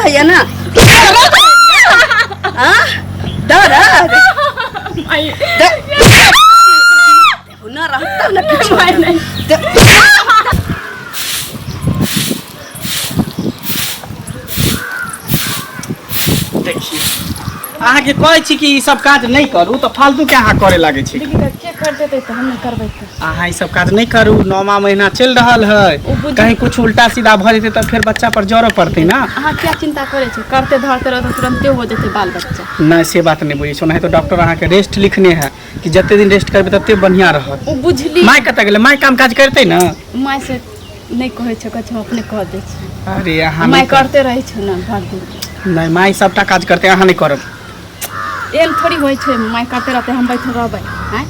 है ना दर्द ना रहता ना देखिए अहाँ के कहै छी कि ई सब काज नहीं करू तो फालतू के अहाँ करे लागे छी के कर देते तो हम करबै अहाँ ई सब काज नहीं करू 9वां महीना चल रहल है कहीं कुछ उल्टा सीधा भ जेते तो फिर बच्चा पर जोर पड़ते ना अहाँ क्या चिंता करे छी करते धरते रहो तो तुरंते हो जेते बाल बच्चा नहीं से बात नहीं बुझे नहीं तो डॉक्टर अहाँ के रेस्ट लिखने है कि जते दिन रेस्ट करबे तते बढ़िया रहत ओ बुझली माय कत गेले माय काम काज करते ना माय से नहीं कहै छ कछ अपने कह दे छी अरे अहाँ माय करते रहे छ ना भर दिन नहीं माय सबटा काज करते अहाँ नहीं करब एल थोड़ी होय छै माय करते रहते हम बैठल रहबै हैं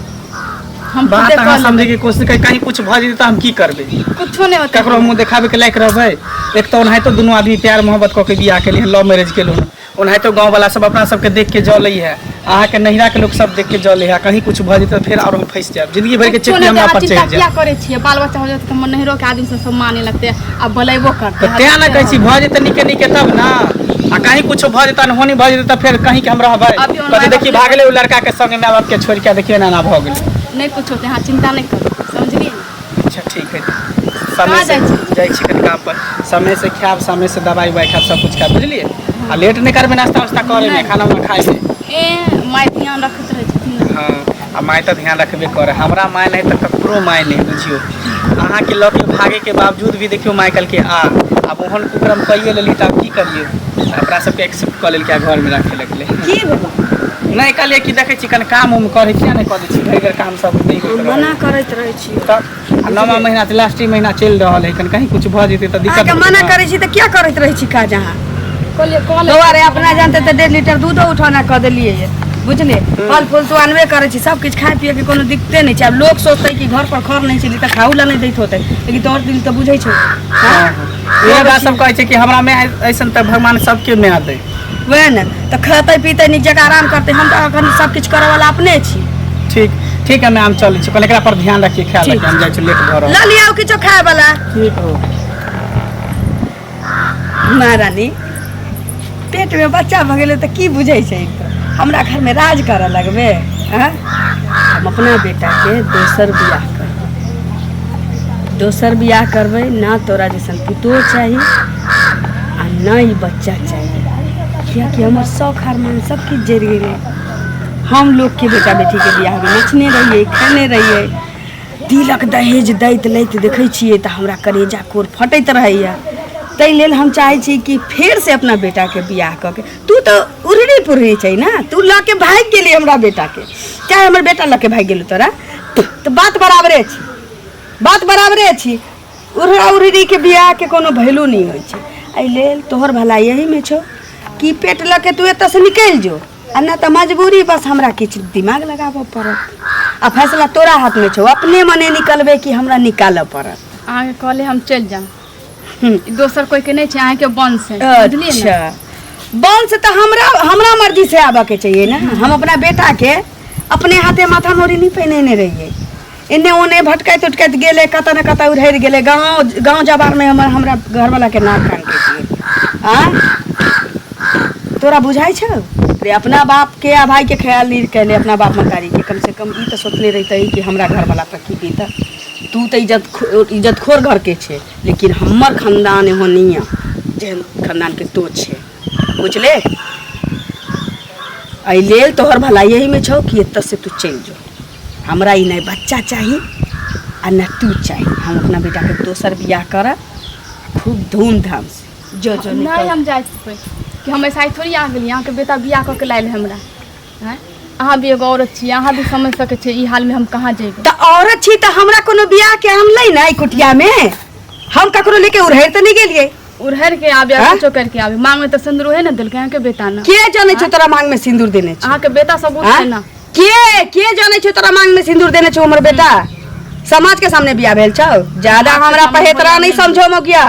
हम बात खुदे अहाँ कर समझे के कोशिश कर कहीं कुछ भ जेते तो हम की करबे कुछो नहीं होता ककरो मुंह देखाबे के लायक रहबै एक तो ओनाहि तो दोनों आदमी प्यार मोहब्बत क के बियाह के लिए लव मैरिज के लोग ओनाहि तो गांव वाला सब अपना सबके देख के जले है अहाँ के नहिरा के लोग सब देख के जले है कहीं कुछ भ जेते फिर और हम फंस जाब जिंदगी भर के चेपी हमरा पर चढ़ जाए क्या करे छी बाल बच्चा हो जाते तो मन नहिरो के आदमी से सब माने लगते अब बलेबो करते तो त्या ना कहै छी भ जेते निके निके तब ना आ कहीं कुछ भ जेता न होनी भ जेते तो फिर कहीं के हम रहबै कते देखी भागले उ लड़का के संग में बाप के छोड़ के देखिए ना भ गेल नहीं कुछ होते हां चिंता नहीं करो समझलिए अच्छा ठीक है समय से जाई छी कन काम पर समय से खाब समय से दवाई उवाई खाब सब कुछ खाब बुझलिए आ लेट नहीं करबे नाश्ता वास्ता करे में खाना वाना खाए में ए माय ध्यान रखत रहे छथिन हां आ माय तो ध्यान रखबे करे हमरा माय नहीं तो ककरो माय नहीं बुझियो अहाँ के लऽ के भागे के बावजूद भी देखियो माइकल के अब ओहन कुकरम कइए लेली त की करिए अपना सब के एक्सेप्ट कर लेल के घर में रखे लगले की भेल नहीं कहलिए कि देखे छी कन काम उम करे किया नहीं कर दै छी घर काम सब नहीं होत मना करैत रहे छी तब 9वां महीना से लास्ट महीना चल रहल है कन कहीं कुछ भ जेते त दिक्कत आके मना करे छी त क्या करैत रहे छी काज अहाँ कॉल दोबारे अपना जानते तो 1.5 लीटर दूध उठाना कर दिलिए है बुझले फल फूल तो अनबे करे छी सब कुछ खाए पिए के कोनो दिक्कते नहीं छै अब लोग सोचते कि घर पर खर नहीं चली त खाऊ ला नहीं दैत होते लेकिन तोर दिल तो बुझै छै हां ये बात सब कहै छै कि हमरा में ऐसन त भगवान सबके में आ दे वह न तो खाते पीते निक जगह आराम करते हम तो अखन सब कुछ करे वाला अपने छी ठीक ठीक है मैं हम चल छी पहले एकरा पर ध्यान रखिए ख्याल रखिए हम जाय छी लेट घर ला लिया किछो खाए वाला ठीक हो महारानी पेट में बच्चा भ गेले त की बुझै छै हमरा घर में राज करे लगबे हैं हम अपना बेटा के दोसर बियाह करबे ना तोरा जैसन पुतो चाहिए आ ना ही बच्चा चाहिए क्या कि हमार शौक अरमान सब कुछ जर गए हम लोग के बेटा बेटी के बियाह में नचने रहिए खाने रहिए तिलक दहेज दैत लैत देखै छियै त हमरा करेजा कोर फटैत रहैया तै लेल हम चाहे छी कि फिर से अपना बेटा के बियाह क के तू तो उड़री पुररी छै ना तू ला के भाग गेली हमरा बेटा के चाहे हमर बेटा ला के भाग गेल तोरा तो बात बराबरे छी उड़रा उड़री के बियाह के कोनो वैल्यू नहीं होय छै एहि लेल तोहर भलाई यही में छौ कि पेट ल के तू एत से निकल जो आ ना तो मजबूरी बस हमरा किछ दिमाग लगाबो पड़त आ फैसला तोरा हाथ में छौ अपने मने निकलबे कि हमरा निकाल पड़त आगे कहले हम चल जाम दोसर कोई के नहीं छै अहाँ के वंश है बुझलिए अच्छा वंश तो हमरा मर्जी से आबा के चाहिए ना हम अपना बेटा के अपने हाथे माथा मोरी नहीं पहने रहिए इन्ने ओने भटकैत उटकैत गेले कत न कत उधर गेले गांव जबार में हमरा घर वाला के नाक कान के आ तोरा बुझाई छ रे अपना बाप के आ भाई के ख्याल नहीं कहले अपना बाप मकारी के कम से कम ई तो सोचले रहते कि हमरा घर वाला पर की बीता तू तो इज्जत खोर घर के छे लेकिन हमर खानदान होनिया जे खानदान के तो छे बुझले आई लेल तोहर भलाई यही में छौ कि एत से तू चल जो हमरा ई नहीं बच्चा चाहिए आ न तू चाहिए हम अपना बेटा के दोसर बियाह कर खूब धूमधाम से जो नहीं हम जाए कि हम ऐसा थोड़ी आ गेली यहाँ के बेटा बियाह क के लायल हमरा हैं अहाँ भी एगो औरत छी अहाँ भी समझ सके छी ई हाल में हम कहाँ जेबै त औरत छी त हमरा कोनो बियाह के हम लै ना कुटिया में हम ककरो लेके उड़हर त नहीं गेलिए उड़हर के आबे कुछो करके आबे मांग में त सिंदूर है ना दिलके अहाँ के बेटा ना के जाने छ तोरा मांग में सिंदूर देने छ अहाँ के बेटा सबूत है ना के जाने छ तोरा मांग में सिंदूर देने छ हमर बेटा समाज के सामने बियाह भेल छ ज्यादा हमरा पहेतरा नहीं समझो मगिया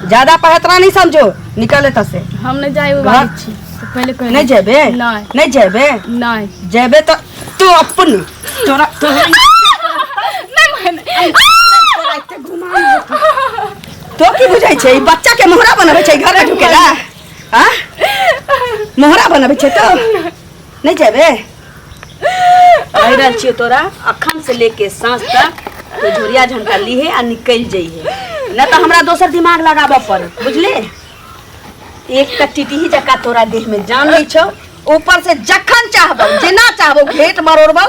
ज्यादा पहेतरा नहीं समझो निकले त से हम नहीं जाए वाली छी तो पहले कह नहीं जेबे नहीं जेबे नहीं जेबे तो तू अपन तोरा तो की बुझाई छै बच्चा के मोहरा बनावे छै घर में ढुकेला हाँ मोहरा बनबे छे तो नहीं जेबे कह रहल छियै तोरा अखन से लेके सांझ तक तो झोरिया झनका लीहे आ निकल जइहे न तो हमरा दोसर दिमाग लगाबऽ पड़े बुझले। एक त टिटही जका तोरा देह में जान नहीं छौ, ऊपर से जखन चाहबो जेना चाहबो घेट मरोड़बो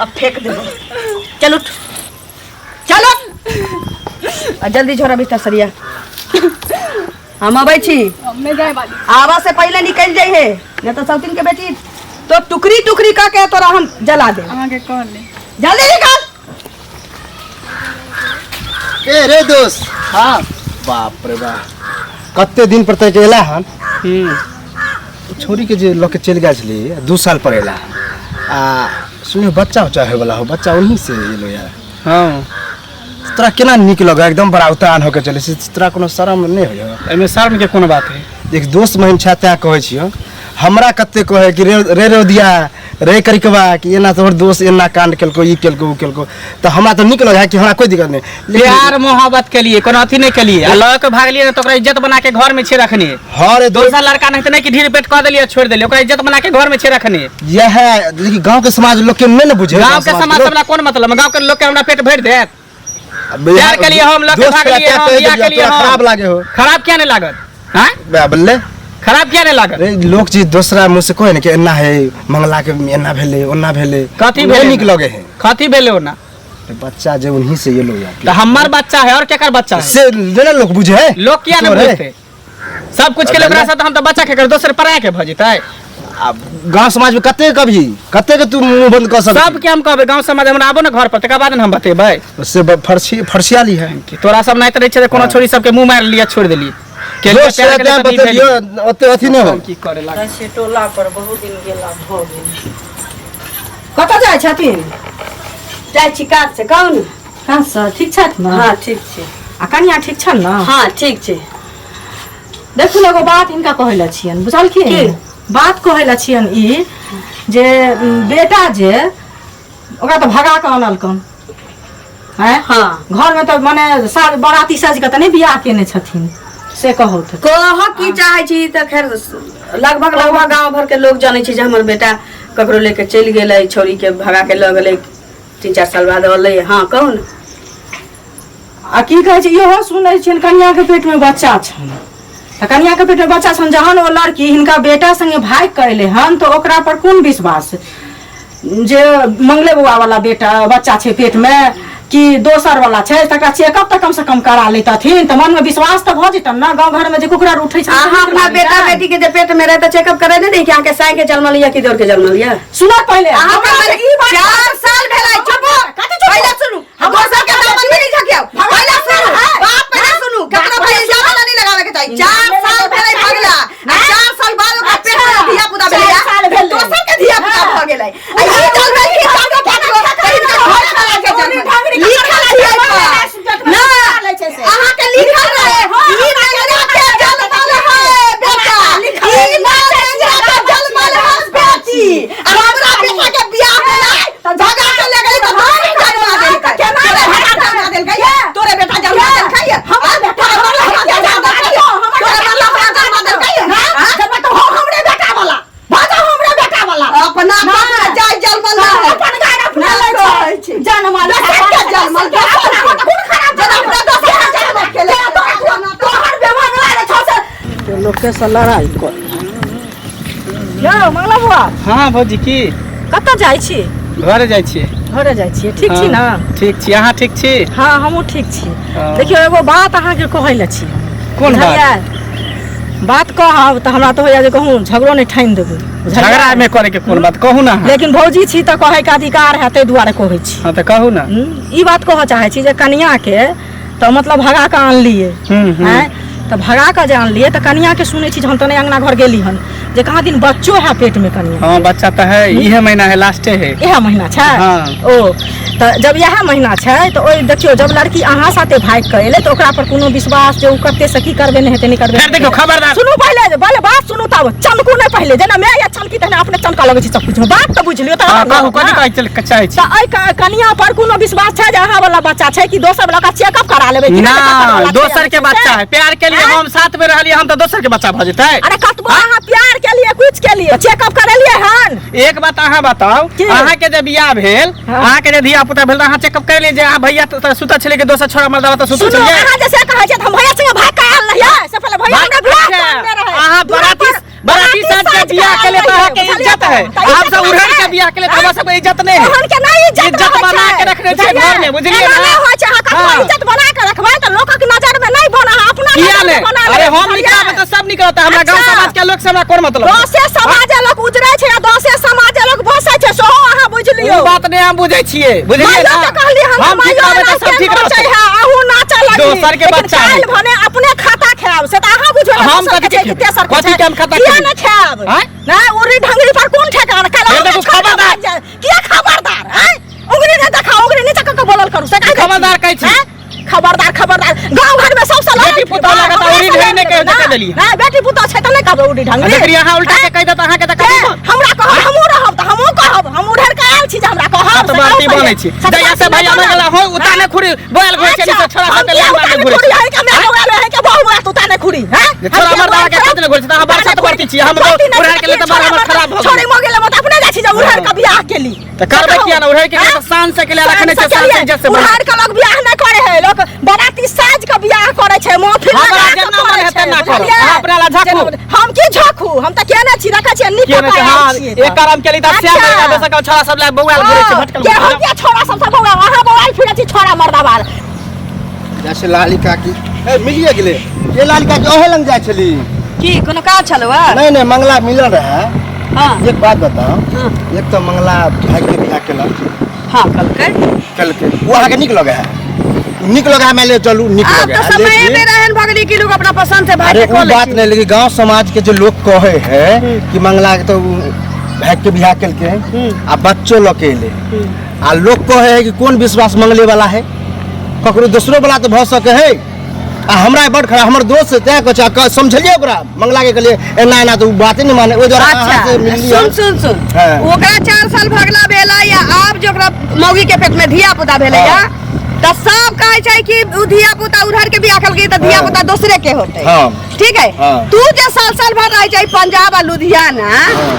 अब फेंक देबो। चल उठ चलो आ जल्दी झोरा बिस्तर सरिया। हम अबै छी, मैं जाए वाली। आवा से पहले निकल जाइए न तो सब दिन के बेटी तो टुकड़ी टुकड़ी का के तोरा हम जला दे। आगे कौन ले जल्दी निकल। ए रे दोस्त, हाँ बाप रे बाप कते दिन पर तक एला हन। छोरी के जे लोग चल गया छली 2 साल पर एला आ सुनियो बच्चा उच्चा है वाला हो, बच्चा उन्हीं से एलो यार। हाँ तोरा केना निक लगा एकदम बड़ा उतान होके चले से, तोरा कोनो शरम नहीं होय? एमे शर्म के कोनो बात है? देख दोस्त महिम छाता कहै छियो, हमरा कते कहे कि रे दिया रे करिकबा कि एना तोहर दोस्त एना कांड केलको ई केलको उ केलको, तो हमरा तो निक लगा कि हमरा कोई दिक्कत नहीं। प्यार मोहब्बत के लिए कोनो अथी नहीं के लिए आ लऽ के भाग लिए तो ओकरा इज्जत बना के घर में छे रखनी। हाँ रे दोस्त, दोसर लड़का नहीं तो नहीं कि ढीर पेट कह देलिए छोड़ देलिए, ओकरा इज्जत बना के घर में छे रखनी। यह है देखी गांव के समाज लोग के नहीं न बुझे। गांव के समाज हमरा कौन मतलब, गांव के लोग के हमरा पेट भर देत। प्यार के लिए हम लोग के भाग लिए, हम बियाह के लिए हम खराब लागे हो। खराब क्या नहीं लागत? हां बल्ले खराब क्या नहीं लागत? रे लोग चीज दूसरा मुंह से कहे न कि एना है मंगला के एना भेले ओना भेले, कथी भेले निक लगे है। कथी भेले ओना? बच्चा जे उन्हीं से ये लोग यार तो हमार बच्चा है और केकर बच्चा है? से जेना लोग बुझे है। लोग क्या नहीं बुझते? सब कुछ के लिए ओकरा साथ हम तो बच्चा के कर दोसर पराया के भ जेतै। अब गांव समाज में कते कते के तू मुंह बंद कर सकत? सब के हम कहबे गांव समाज हमरा आबो ना घर पर, तकर बाद हम बतेबै। उससे फरसियाली है कि तोरा सब नहीं रहे छे कोनो छोरी सब के मुंह मार लिया छोड़ देली के लोग से प्यार के लिए बता दियो ओते अथी नहीं हो। की करे लागे से टोला पर बहुत दिन गेला भ गेल। कत जाय छथिन? जाय छी काज से कहू न। काज से ठीक छथि न? हां ठीक छै। आ कनिया ठीक छन न? हां ठीक छै। देखू एगो बात हिनका कहैला छियन, बुझलखिन? की? बात कहैला छियन ई जे बेटा जे ओकरा तो भगा के आनल कन हैं। हां घर में तो माने साज बाराती साज के त नहीं बियाह केने छथिन से कहो तो। कह की चाहे छी त खैर लगभग गांव भर के लोग जाने छी जे हमर बेटा ककरो लेके चल गेलै, छोरी के भगा के ल गेलै, 3-4 साल बाद अलै। हां कहू न। आ की कहै छै इहो सुनै छियन कन्या के पेट में बच्चा छन, त कन्या के पेट में बच्चा छन, जहन ओ लड़की हिनका बेटा संगे भाग के एलै हन तो ओकरा पर कोन विश्वास जे मंगले बउआ वाला बेटा बच्चा छै पेट में कि दोसर वाला छै, तकरा चेकअप त कम से कम करा लेतथिन त मन में विश्वास त भ जेतन ना। गांव घर में जे कुकरा उठै छै अहाँ अपना बेटा बेटी के जे पेट में रहे त चेकअप करे नै कि अहाँ के साइ के जन्म लिया कि दौड़ के जन्म लिया? सुनो पहले अहाँ के 4 साल भेलै। चुप पहले सुनू, हम दोसर के दामन में नहीं झकियाओ। पहले सुनू बात पहले सुनू, ककरो पे इल्जाम नहीं लगावे के चाहिए। 4 साल भेलै भगला आ 4 साल बाद ओकरा पेट में धिया पुता भेलै, दोसर के धिया पुता भ गेलै। आ ई जन्म की कागो फाटो कहिन के घर चला के जन्म लिखल है ना, अहाँ के लिखल रहे ई मंगला के जन्मल है बेटा, ई मंगला के जन्मल है बेटी। आ हमरा बेटा के बियाह भेलै त भगा के ले गई त भाई जन्म देल के केना बेटा जन्म देल के तोरे बेटा जन्म देल के हमर बेटा जन्म देल के तोरे वाला जन्म देल के हां जब तो हमरे बेटा वाला भाजा हमरे बेटा वाला अपना बाप जाय जन्मल है अपन गाय अपना ले छै जन्मल है जन्मल के खून खराब जन्म अपना दोसर जन्म के ले तोहर बेमान वाला छ लोग के से लड़ाई कर। यो मंगला बुआ हां भौजी की कत जाय छी? घरे जाइ छियै। घरे जाय छी, ठीक छी ना? ठीक छी, अहाँ ठीक छी? हाँ हमहू ठीक छी। हाँ। देखियो एगो बात अहाँ के कहैला छी। कोन बात? बात कहब त हमरा तो होया जे कहूँ झगड़ो नहीं ठाइन देबे। झगड़ा में करे के कोन बात कहू ना? लेकिन भौजी छी त कहे के अधिकार है, ते दुआरे कहै छी। हां त कहू ना। ई बात कह चाहे छी जे कन्या के तो मतलब भगा के आन लिए हैं, तो भगा के जे आन लिए तो कन्या के सुनै छी हम तने अंगना घर गेली हन जे कहाँ दिन बच्चो है पेट में कन्या। हां बच्चा त है, इहे महीना है, लास्टे है। यह महीना छै? हाँ। ओ तो जब यह महीना छै तो ओइ देखियो जब लड़की अहाँ साथे भाग के एले तो ओकरा पर कोनो विश्वास जे उ करते से की करबे नहीं हेते नहीं करबे। फिर देखो खबरदार सुनू पहले बात सुनू तब चमकू नहीं पहले जेना मैं या चमकी तने अपने चमका लगे छी सब कुछ में बात तो बुझ लियो त। हां कहू कथि कहै चल चाहे छी? त आई कन्या पर कोनो विश्वास छै जे अहाँ वाला बच्चा छै कि दोसर वाला का चेकअप करा लेबे कि ना दोसर के बच्चा है। प्यार के लिए हम साथ में रहलिए, हम तो दोसर के बच्चा भ जेतै। अरे कत वो अहाँ प्यार के लिए कुछ के लिए चेकअप करेलिए हन। एक बात अहाँ बताओ, की? अहाँ के जब बियाह भेल, अहाँ के जे धिया पुता भेल, अहाँ चेकअप कर लीजिए। अहाँ भैया तो सुता छले के दोसर छोरा मर्दावा तो सुता सुनो छलिए। अहाँ जैसे कहै छै हम भैया संगे भाग के आयल रहिए, से पहले भैया हमरा बियाह करने रहे। अहाँ बराती साज के बियाह के लिए तो अहाँ के इज्जत है। आप सब उड़हर के बियाह के लिए तो सब इज्जत नहीं है। ओहन के नहीं इज्जत बना के रखने छै घर में, बुझलिए ना? नहीं होय छै अहाँ ककरो इज्जत बना के रखबै त लोकक नजर में नहीं बना, अपना किया नजर ने? में बना। अरे हम निकलबे तो सब निकलता, हमरा गांव अच्छा। समाज के लोग से हमरा कोन मतलब? दोसे समाजे लोग उजरै छै आ दोसे समाजे लोग बसै छै, सेहो अहाँ बुझ लियौ। ओ बात नहीं हम बुझै छियै, बुझलिए माइयो ना? के कहली हम ठीक रहबै तो सब ठीक रहतै। आहू नाचा लगी दोसर के बच्चा है। काल्हि भने अपने खाता खायब से त अहाँ बुझबै हम कथी के खेबै? तेसर कथी के हम खाता किया खेबै? न खायब हैं? नहीं उरी ढंगरी पर कोन ठेकाना फिर कला देखो खबरदार। किया खबरदार हैं? उंगली ने देखा, उंगली नीचे क बोलल करू से काहे खबरदार कहै छी। खबरदार खबरदार गांव घर में सबसे लड़ाई बेटी पुतौह लगा तऽ उरी ढंग नहि कहि देलियै। नहीं बेटी पुतौह छै त नहीं कहबै उरी ढंग देखिए अहाँ उल्टा के कहि देत अहाँ के त कहबै कोन? हमरा कहब हमहू रहब त हमहू कहब हम उधर के आयल छी जे हमरा कहब तो बाती बनै छी। जइया से भैया में गेला हो उताने खुरी बोल घोय चली से छोरा सब ले मारने घुरे खुरी है के मैं बोल है के बहु बात उताने खुरी हैं छोरा मर्दावा के कतने घुरे त अहाँ बरसात बढ़ती छी। हम तो उड़हर के लिए त बड़ा हमर खराब भ छोरी गेल। मोगे ले मत अपने जाइ छी जे उधर के बियाह केली त करबै किया ना? उड़हर के लिए त शान से के लिए रखने छै, शान से इज्जत से उधर के लोग बियाह नहीं करे है, लोग बराती साज के बियाह करे छै, महफिल हमरा लगा के जेना मन करे हेतै छै, ना करू। बुझलियै? अहाँ अपना ला झाँकू। हम की झाँकू? हम त केने छी, रखै छी नीक के ने हां एक करम के लिए त अच्छा। श्याम भैया दोसर के छोरा सब ले बौआल घुरे छै, भटकल के हम घुरे के छोरा सब सब बौआ अहाँ बौआल फिरे छी छोरा मर्दावार। जैसे लाली काकी ए मिलिए गेले, ये लाली काकी ओहे लंग जाय छली। की कोनो काज छलो नहीं नहीं मंगला मिलल रहे। हां एक बात बताओ, हाँ। एक तो मंगला भाई के बियाह केलक हां कलकै कल के, वो आगे निक लगे है, निक लगा है, मैं ले चलू निक आप लगे तो है, समय लेकिन- में रहन भगली की लोग अपना पसंद से भाई अरे के वो कॉल बात नहीं, लेकिन गांव समाज के जो लोग कहे है कि मंगला के तो भाई के बियाह केल के आ बच्चों लोग के ले आ लोग कहे है कि कौन विश्वास मंगले वाला है, ककरो दूसरो वाला तो भ सके है। आ हमरा बड़ खराब, हमर दोस्त से तय कछ समझलिए ओकरा मंगला के लिए एना एना तो बात ही नहीं माने ओ जरा अहाँ से मिल लिया। सुन सुन सुन हाँ। ओकरा 4 साल भगला भेला या आप जो ओकरा मौगी के पेट में धिया पुता भेले या त सब कहे छै कि उ धिया पुता उधर के बियाह कलके त धिया पुता दूसरे के होते। हाँ। ठीक है हाँ। तू जे साल भर रह जाई पंजाब आ लुधियाना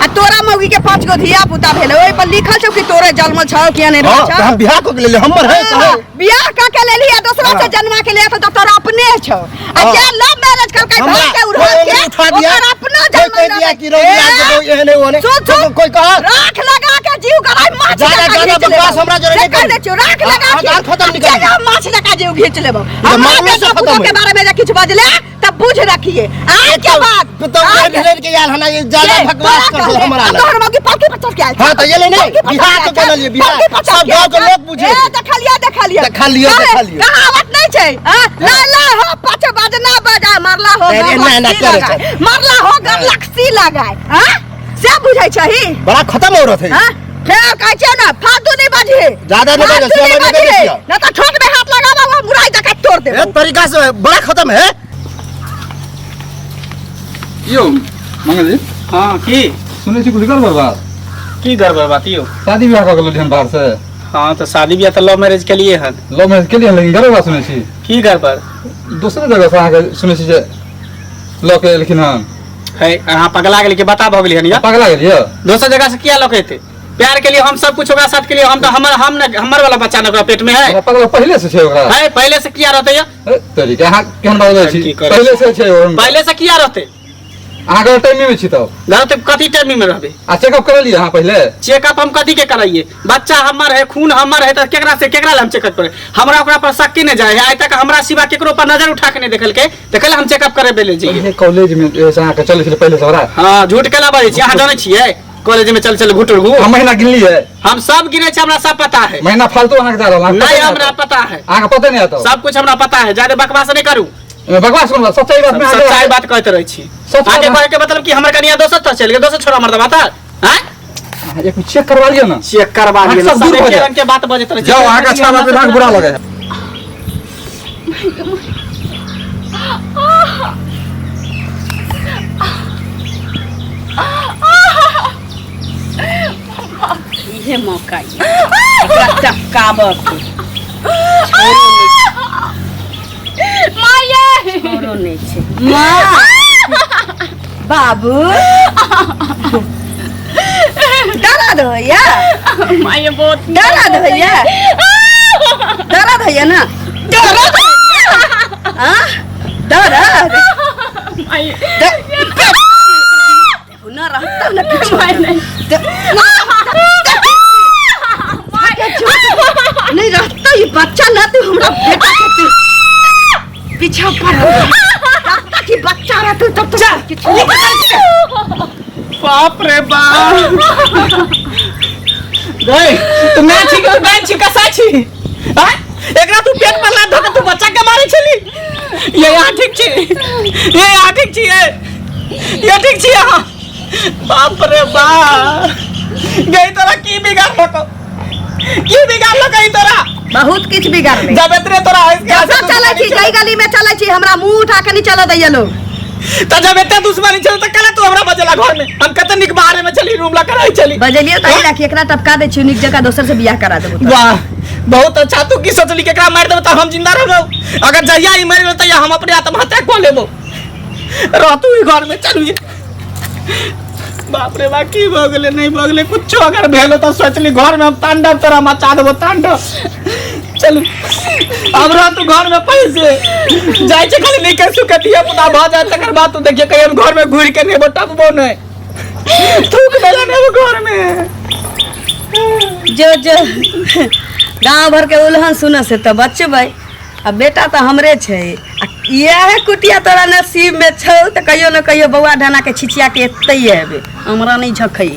आ तोरा मौगी के 5 गो धिया पुता भेले, ओइ पर लिखल छौ कि तोरे जन्म छौ कि नहीं हाँ, छौ। तो हम बियाह को के ले हमर है तो है। बियाह का के लेली आ दूसरा से हाँ। जन्मा के लिए तो तोरा अपने छौ। आ हाँ। जे लव मैरिज करके हमरा भाग के कोई उधर उंगली के उठा दिया, ओकर अपना कोई जन्म कह दिया कि रोगी आज वो एहने ओने, सुन सुन कोई कहा राख लगा के जीव कराई माछ ज्यादा लगा ज्यादा खींच लेबो। बकवास हमरा जोरे नहीं से कह करू। दे छियौ, राख हाँ, लगा आधार खत्म निकाल के दियो। माछ लगा जीव खींच लेबो। तो हमरा मामला के से खत्म के हुई। बारे में जे किछ बजले तब बुझ रखिए आज के बाद तो ढेर के यार हना ये ज्यादा भगवान कर दो हमरा ला। तोहर मौगी पालकी पर चढ़ के आयल। हाँ, तो ये ले नहीं, पालकी पर बिहार चढ़ तो के आयल। बोलल ये, बिहार। पालकी पर चढ़ सब के गाँव के आयल। लोग बुझे। ए, देखा लिया देखा लियो, काहे? देखा लियो। कहावत नहीं छै हां ला ला हो पाछे बजना बजा मारला हो अरे, गरलक्सी ना, ना, करे लगाए। छै। मारला हो गरलक्सी लगाए हां से बुझै छही बड़ा खत्म हो रहा था। हां फेर कहै छै ना फालतू नहीं बाजी ज्यादा नहीं बाजे, सब नहीं बाजे। ना तो ठोक में हाथ लगाबा वो मुराई दे के तोड़ दे। एक तरीका से बड़ा खत्म है। यो मंगल जी हां की सुनै छी कुछ गड़बड़ बात, की गड़बड़ बात यो? शादी ब्याह कऽ गेल बाहर से, हां तो शादी ब्याह तो लव मैरिज के लिए हन। लव मैरिज के लिए, लेकिन गड़बड़ बात सुनै छी। की गड़बड़ दूसरे जगह से अहाँके सुनै छी जे लऽ के एलखिन हन, है? अहाँ पगला गेली कि बता भ गेली हन या? पगला गेलियै। दोसर जगह से किया लौकेते? प्यार के लिए हम सब कुछ ओकरा साथ के लिए हम तो हमर वाला बच्चा न ओकरा पेट में है। पगला पहले से छै ओकरा। है पहले से किया रहते या? ए, तरीके अहाँ केहन बात की छी, करै पहले से छै ओकरा। पहले से किया रहते? अहाँके टाइम में छी तब घर तो कथी टाइम में रहबे? आ चेकअप करलियै अहाँ पहले? चेकअप हम कथी के कराइए? बच्चा हमर है, खून हमर है, तो केकरा से केकरा ला हम चेकअप करे? हमरा ओकरा पर शक नहीं जाए है। आज तक हमरा सिवा केकरो पर नजर उठा के नहीं देखल के देखल हम चेकअप करे बेले जाइए। पहले कॉलेज में ऐसे अहाँके चलै छलै पहले से ओकरा? हां झूठ केला बाजै छी? अहाँ जानै छियै कॉलेज में चल घुटुर घू? हम महीना गिनलियै, हम सब गिने छै, हमरा सब पता है। महीना फालतू अहाँके जा रहल नहीं हमरा पता है, अहाँके पता नहीं आता सब कुछ हमरा पता है। ज्यादा बकवास नहीं करू, बकवास कोन बात, सच्चाई बात में सच्चाई आगे बात कहते रहे छी। सच आगे बात। कहे के मतलब कि हमर कनिया दोसर तर चल गए, दोसर छोरा मर्द बात है? एक चेक करवा लियो ना। चेक करवा लिए सब दूर हो जाए। के बात बजत रहे छी। जाओ आगे अच्छा बात में बुरा लगे। इहे मौका ये एकरा टपकाबक माये छोरो नहीं छै मां बाबू दर्द होइया माये बहुत दर्द होइया दर्द होइया ना दर्द हाँ दर्द माये ना रहता ना माये नहीं नहीं रहता ये बच्चा ना तू हमरा बेटा के तू पीछा पड़ कि बच्चा रहा तू तब तो बाप रे बाप गई तू मैं छी के बहन छी कसा छी हां एकरा तू पेट में लाद धके तू बच्चा के मारे छली ये यहाँ ठीक छी ये यहाँ ठीक छी ये ठीक छी यहाँ बाप रे बाप गई तोरा की बिगाड़ लो कहीं तोरा बहुत किछ बिगाड़ ले जब इतने तोरा कैसा चले छी गई गली में चले छी हमरा मुंह उठा के नहीं चलो दैया लोग तो जब इतने दुश्मनी चल त कला तू हमरा बजेला घर में हम कत निक बाहर में चली रूम ला कराई चली बजलियो त इला कि एकरा टपका दे छी निक जगह दोसर से बियाह करा देबो वाह बहुत अच्छा तू की सोचली के एकरा मार देबो त हम जिंदा रहबो अगर जहिया ई मर गेल त हम अपने आत्महत्या कर लेबो रह तू ई घर में चलू बाप रे बा की भ गेले नहीं भ गेले कुछ अगर भेलो त सोचली घर में हम तांडव तोरा मचा देबो तांडव चल अब रह तू घर में पैसे जाय छे खाली नहीं कर सुकतिया पुता भ जाए तकर बाद तू देखिए कहीं हम घर में घुर के नहीं बटकबो नहीं थूक देला नहीं घर में जो गांव भर के उल्हन सुन से तो बचबै अब बेटा तो हमरे छे यह कुटिया तोरा नसीब में छौ तो कहियो न कहियो बौआ ढाना के छिचिया के एतै हेबे हमरा नहीं झखै